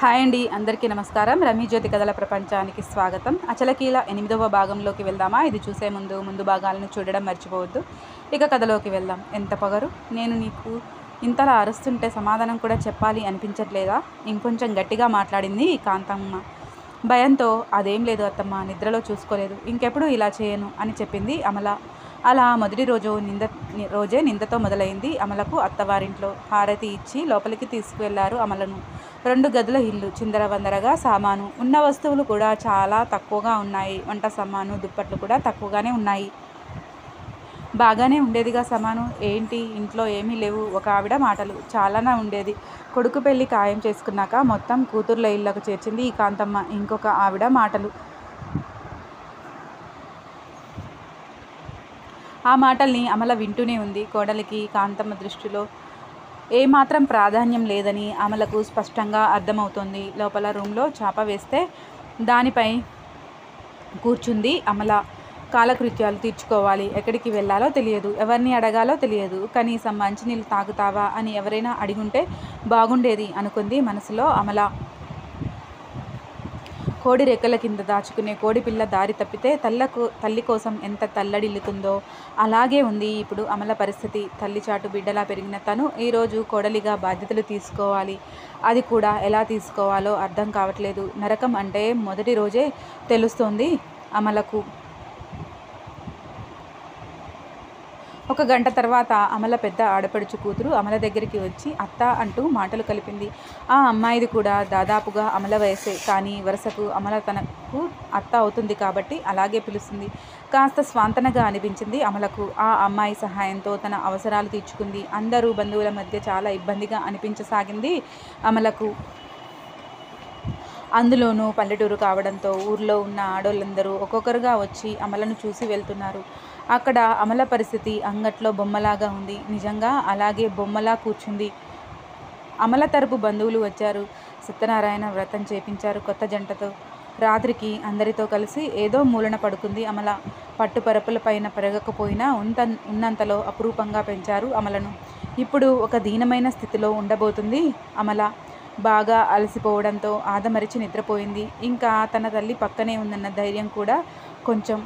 Hi అండి, అందరికీ నమస్కారం. రమీ జ్యోతి కథల ప్రపంచానికి స్వాగతం. అచలకీల 8వ భాగంలోకి వెళ్దామా? ఇది చూసే ముందు భాగాలను చూడడం మర్చిపోవద్దు. ఇక కథలోకి వెళ్దాం. ఎంత పొగరు! నేను నీకు ఇంతలా అరుస్తుంటే సమాధానం కూడా చెప్పాలి అనిపించట్లేదా? ఇంకొంచెం గట్టిగా మాట్లాడింది కాంతమ్మ. భయంతో అదేం లేదు అత్తమ్మ, నిద్రలో చూసుకోలేదు, ఇంకెప్పుడు ఇలా చేయను అని చెప్పింది అమల. అలా మొదటి రోజే నిందతో మొదలైంది అమలకు. అత్తవారింట్లో హారతి ఇచ్చి లోపలికి తీసుకువెళ్లారు అమలను. 2 గదుల ఇల్లు, చిందరవందరగా సామాను. ఉన్న వస్తువులు కూడా చాలా తక్కువగా ఉన్నాయి. వంట సామాను, దుప్పట్లు కూడా తక్కువగానే ఉన్నాయి. బాగానే ఉండేదిగా సామాను. ఏంటి ఇంట్లో ఏమీ లేవు? ఒక ఆవిడ మాటలు. చాలానే ఉండేది. కొడుకు పెళ్లి ఖాయం చేసుకున్నాక మొత్తం కూతుర్ల ఇళ్లకు చేర్చింది ఈ కాంతమ్మ. ఇంకొక ఆవిడ మాటలు. ఆ మాటల్ని అమల వింటూనే ఉంది. కోడలికి కాంతమ్మ దృష్టిలో ఏమాత్రం ప్రాధాన్యం లేదని అమలకు స్పష్టంగా అర్థమవుతోంది. లోపల రూమ్లో చాప వేస్తే దానిపై కూర్చుంది అమల. కాలకృత్యాలు తీర్చుకోవాలి. ఎక్కడికి వెళ్ళాలో తెలియదు, ఎవరిని అడగాలో తెలియదు. కనీసం మంచినీళ్ళు తాగుతావా అని ఎవరైనా అడిగుంటే బాగుండేది అనుకుంది మనసులో అమల. కోడి రెక్కల కింద దాచుకునే కోడిపిల్ల దారి తప్పితే తల్లి కోసం ఎంత తల్లడిల్లుతుందో అలాగే ఉంది ఇప్పుడు అమల పరిస్థితి. తల్లి చాటు బిడ్డలా పెరిగిన తను ఈరోజు కోడలిగా బాధ్యతలు తీసుకోవాలి. అది కూడా ఎలా తీసుకోవాలో అర్థం కావట్లేదు. నరకం అంటే మొదటి రోజే తెలుస్తోంది అమలకు. 1 గంట తర్వాత అమల పెద్ద ఆడపడుచు కూతురు అమల దగ్గరికి వచ్చి అత్త అంటూ మాటలు కలిపింది. ఆ అమ్మాయిది కూడా దాదాపుగా అమల వయసే. కానీ వరుసకు అమల తనకు అత్త అవుతుంది కాబట్టి అలాగే పిలుస్తుంది. కాస్త స్వాంతనగా అనిపించింది అమలకు. ఆ అమ్మాయి సహాయంతో తన అవసరాలు తీర్చుకుంది. అందరూ బంధువుల మధ్య చాలా ఇబ్బందిగా అనిపించసాగింది అమలకు. అందులోనూ పల్లెటూరు కావడంతో ఊర్లో ఉన్న ఆడోళ్ళందరూ ఒక్కొక్కరుగా వచ్చి అమలను చూసి వెళ్తున్నారు. అక్కడ అమల పరిస్థితి అంగట్లో బొమ్మలాగా ఉంది. నిజంగా అలాగే బొమ్మలా కూర్చుంది. అమల తరపు బంధువులు వచ్చారు. సత్యనారాయణ వ్రతం చేపించారు కొత్త జంటతో. రాత్రికి అందరితో కలిసి ఏదో మూలన పడుకుంది అమల. పట్టుపరపుల పైన పెరగకపోయినా ఉన్నంతలో అపురూపంగా పెంచారు అమలను. ఇప్పుడు ఒక దీనమైన స్థితిలో ఉండబోతుంది అమల. బాగా అలసిపోవడంతో ఆదమరిచి నిద్రపోయింది. ఇంకా తన తల్లి పక్కనే ఉందన్న ధైర్యం కూడా కొంచెం.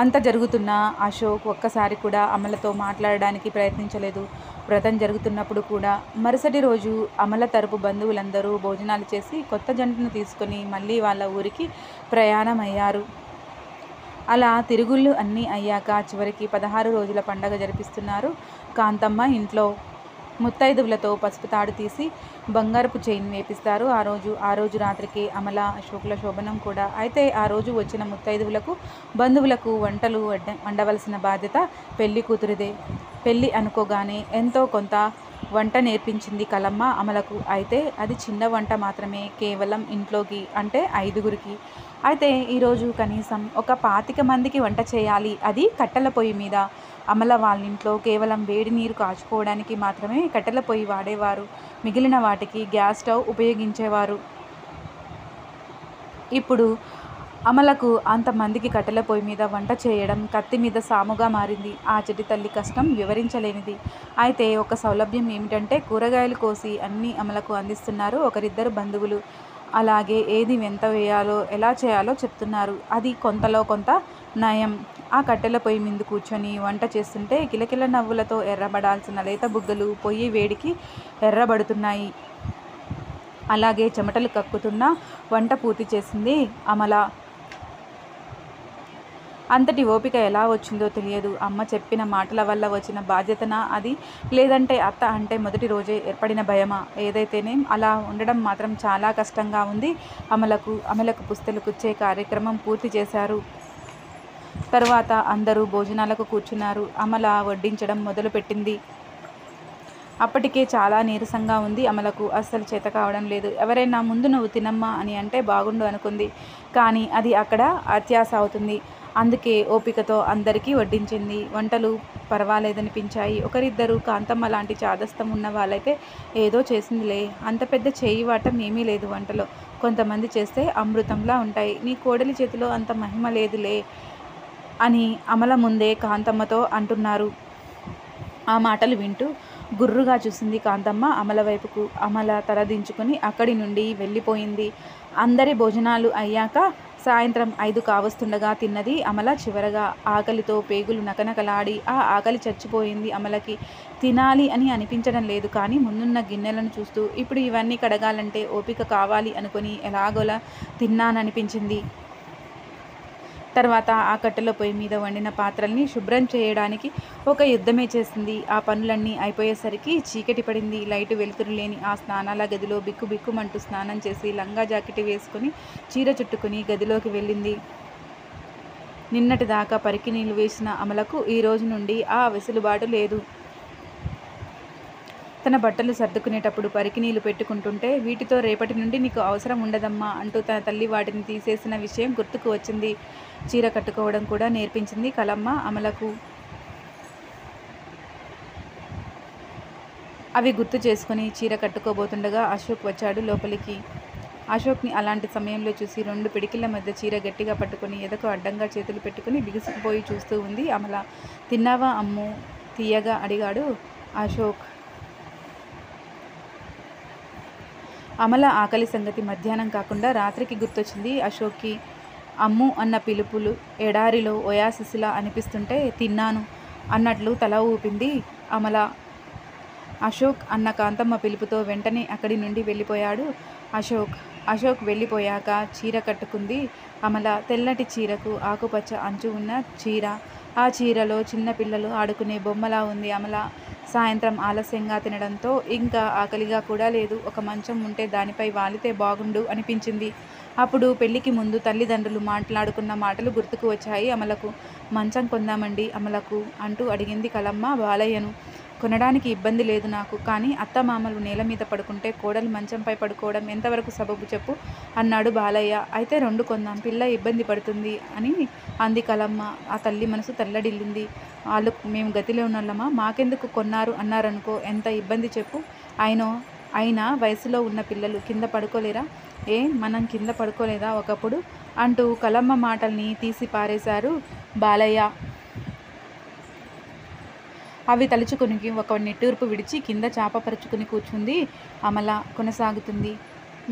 అంత జరుగుతున్న అశోక్ ఒక్కసారి కూడా అమలతో మాట్లాడడానికి ప్రయత్నించలేదు. వ్రతం జరుగుతున్నప్పుడు కూడా. మరుసటి రోజు అమల తరపు బంధువులందరూ భోజనాలు చేసి కొత్త జంటను తీసుకొని మళ్ళీ వాళ్ళ ఊరికి ప్రయాణమయ్యారు. అలా తిరుగుళ్ళు అన్నీ అయ్యాక చివరికి 16 రోజుల పండగ జరిపిస్తున్నారు కాంతమ్మ ఇంట్లో. ముత్తైదువులతో పసుపు తాడు తీసి బంగారపు చైన్ వేపిస్తారు ఆ రోజు రాత్రికి అమల అశోకుల శోభనం కూడా. అయితే ఆ రోజు వచ్చిన ముత్తైదువులకు బంధువులకు వంటలు వండవలసిన బాధ్యత పెళ్లి కూతురిదే. పెళ్ళి అనుకోగానే ఎంతో కొంత వంట నేర్పించింది కలమ్మ అమలకు. అయితే అది చిన్న వంట మాత్రమే, కేవలం ఇంట్లోకి, అంటే 5గురికి. అయితే ఈరోజు కనీసం ఒక 25 మందికి వంట చేయాలి. అది కట్టెల పొయ్యి మీద. అమల వాళ్ళింట్లో కేవలం వేడి నీరు కాచుకోవడానికి మాత్రమే కట్టెల పొయ్యి వాడేవారు. మిగిలిన వాటికి గ్యాస్ స్టవ్ ఉపయోగించేవారు. ఇప్పుడు అమలకు అంతమందికి కట్టెల పొయ్యి మీద వంట చేయడం కత్తి మీద సాముగా మారింది. ఆ చెటి తల్లి కష్టం వివరించలేనిది. అయితే ఒక సౌలభ్యం ఏమిటంటే కూరగాయలు కోసి అన్నీ అమలకు అందిస్తున్నారు ఒకరిద్దరు బంధువులు. అలాగే ఏది ఎంత వేయాలో ఎలా చేయాలో చెప్తున్నారు. అది కొంతలో కొంత నయం. ఆ కట్టెల పొయ్యి మీద కూర్చొని వంట చేస్తుంటే కిలకిల నవ్వులతో ఎర్రబడాల్సిన లేత బుగ్గలు పొయ్యి వేడికి ఎర్రబడుతున్నాయి. అలాగే చెమటలు కక్కుతున్నా వంట పూర్తి చేసింది అమల. అంతటి ఓపిక ఎలా వచ్చిందో తెలియదు. అమ్మ చెప్పిన మాటల వల్ల వచ్చిన బాధ్యతనా అది, లేదంటే అత్త అంటే మొదటి రోజే ఏర్పడిన భయమా? ఏదైతేనేం అలా ఉండడం మాత్రం చాలా కష్టంగా ఉంది అమలకు పుస్తలు కుచ్చే కార్యక్రమం పూర్తి చేశారు. తరువాత అందరూ భోజనాలకు కూర్చున్నారు. అమల వడ్డించడం మొదలుపెట్టింది. అప్పటికే చాలా నీరసంగా ఉంది అమలకు. అస్సలు చేత కావడం లేదు. ఎవరైనా ముందు నువ్వు తినమ్మా అని అంటే బాగుండు అనుకుంది. కానీ అది అక్కడ అత్యాశ అవుతుంది. అందుకే ఓపికతో అందరికీ వడ్డించింది. వంటలు పర్వాలేదనిపించాయి. ఒకరిద్దరు కాంతమ్మ లాంటి చాదస్తం ఉన్న వాళ్ళైతే ఏదో చేసిందిలే, అంత పెద్ద చేయి వాటం ఏమీ లేదు వంటలో. కొంతమంది చేస్తే అమృతంలా ఉంటాయి. నీ కోడలి చేతిలో అంత మహిమ లేదులే అని అమల ముందే కాంతమ్మతో అంటున్నారు. ఆ మాటలు వింటూ గుర్రుగా చూసింది కాంతమ్మ అమల వైపుకు. అమల తలదించుకుని అక్కడి నుండి వెళ్ళిపోయింది. అందరి భోజనాలు అయ్యాక సాయంత్రం 5 కావస్తుండగా తిన్నది అమల చివరగా. ఆకలితో పేగులు నకనకలాడి ఆ ఆకలి చచ్చిపోయింది అమలకి. తినాలి అని అనిపించడం లేదు. కానీ ముందున్న గిన్నెలను చూస్తూ ఇప్పుడు ఇవన్నీ కడగాలంటే ఓపిక కావాలి అనుకుని ఎలాగోలా తిన్నాననిపించింది. తర్వాత ఆ కట్టెల పొయ్యి మీద వండిన పాత్రల్ని శుభ్రం చేయడానికి ఒక యుద్ధమే చేసింది. ఆ పనులన్నీ అయిపోయేసరికి చీకటి పడింది. లైటు వెలుతురు లేని ఆ స్నానాల గదిలో బిక్కుబిక్కుమంటూ స్నానం చేసి లంగా జాకెట్ వేసుకుని చీర చుట్టుకుని గదిలోకి వెళ్ళింది. నిన్నటిదాకా పరికి నీళ్లు వేసిన అమలకు ఈ రోజు నుండి ఆ వెసులుబాటు లేదు. తన బట్టలు సర్దుకునేటప్పుడు పరికి నీళ్లు పెట్టుకుంటుంటే వీటితో రేపటి నుండి నీకు అవసరం ఉండదమ్మా అంటూ తన తల్లి వాటిని తీసేసిన విషయం గుర్తుకు వచ్చింది. చీర కట్టుకోవడం కూడా నేర్పించింది కలమ్మ అమలకు. అవి గుర్తు చేసుకుని చీర కట్టుకోబోతుండగా అశోక్ వచ్చాడు లోపలికి. అశోక్ని అలాంటి సమయంలో చూసి 2 పిడికిళ్ల మధ్య చీర గట్టిగా పట్టుకుని ఎదకు అడ్డంగా చేతులు పెట్టుకుని బిగుసుకుపోయి చూస్తూ ఉంది అమల. తిన్నావా అమ్ము తీయగా అడిగాడు అశోక్. అమల ఆకలి సంగతి మధ్యాహ్నం కాకుండా రాత్రికి గుర్తొచ్చింది అశోక్కి. అమ్ము అన్న పిలుపులు ఎడారిలో ఒయాసిస్లా అనిపిస్తుంటే తిన్నాను అన్నట్లు తల ఊపింది అమల. అశోక్ అన్న కాంతమ్మ పిలుపుతో వెంటనే అక్కడి నుండి వెళ్ళిపోయాడు అశోక్. అశోక్ వెళ్ళిపోయాక చీర కట్టుకుంది అమల. తెల్లటి చీరకు ఆకుపచ్చ అంచు ఉన్న చీర. ఆ చీరలో చిన్నపిల్లలు ఆడుకునే బొమ్మలా ఉంది అమల. సాయంత్రం ఆలస్యంగా తినడంతో ఇంకా ఆకలిగా కూడా లేదు. ఒక మంచం ఉంటే దానిపై వాలితే బాగుండు అనిపించింది. అప్పుడు పెళ్లికి ముందు తల్లిదండ్రులు మాట్లాడుకున్న మాటలు గుర్తుకు వచ్చాయి అమలకు. మంచం కొందామండి అమలకు అంటూ అడిగింది కలమ్మ బాలయ్యను. కొనడానికి ఇబ్బంది లేదు నాకు. కానీ అత్తమామలు నేల మీద పడుకుంటే కోడలు మంచంపై పడుకోవడం ఎంతవరకు సబబు చెప్పు అన్నాడు బాలయ్య. అయితే 2 కొందాం, పిల్ల ఇబ్బంది పడుతుంది అని అంది కలమ్మ. ఆ తల్లి మనసు తల్లడిల్లింది. వాళ్ళు మేము గతిలో ఉన్నోళ్ళమా, మాకెందుకు కొన్నారు అన్నారనుకో ఎంత ఇబ్బంది చెప్పు. అయినా వయసులో ఉన్న పిల్లలు కింద పడుకోలేరా? మనం కింద పడుకోలేదా ఒకప్పుడు అంటూ కలమ్మ మాటల్ని తీసి పారేశారు బాలయ్య. అవి తలుచుకుని ఒక నిట్టూర్పు విడిచి కింద చాపపరుచుకుని కూర్చుంది అమల. కొనసాగుతుంది.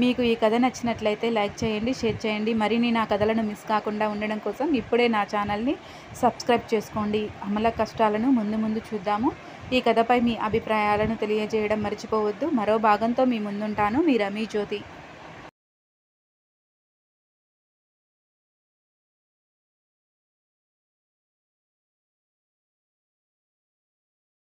మీకు ఈ కథ నచ్చినట్లయితే లైక్ చేయండి, షేర్ చేయండి. మరిన్ని నా కథలను మిస్ కాకుండా ఉండడం కోసం ఇప్పుడే నా ఛానల్ని సబ్స్క్రైబ్ చేసుకోండి. అమల కష్టాలను ముందు చూద్దాము. ఈ కథపై మీ అభిప్రాయాలను తెలియజేయడం మర్చిపోవద్దు. మరో భాగంతో మీ ముందుంటాను. మీ రమీ జ్యోతి.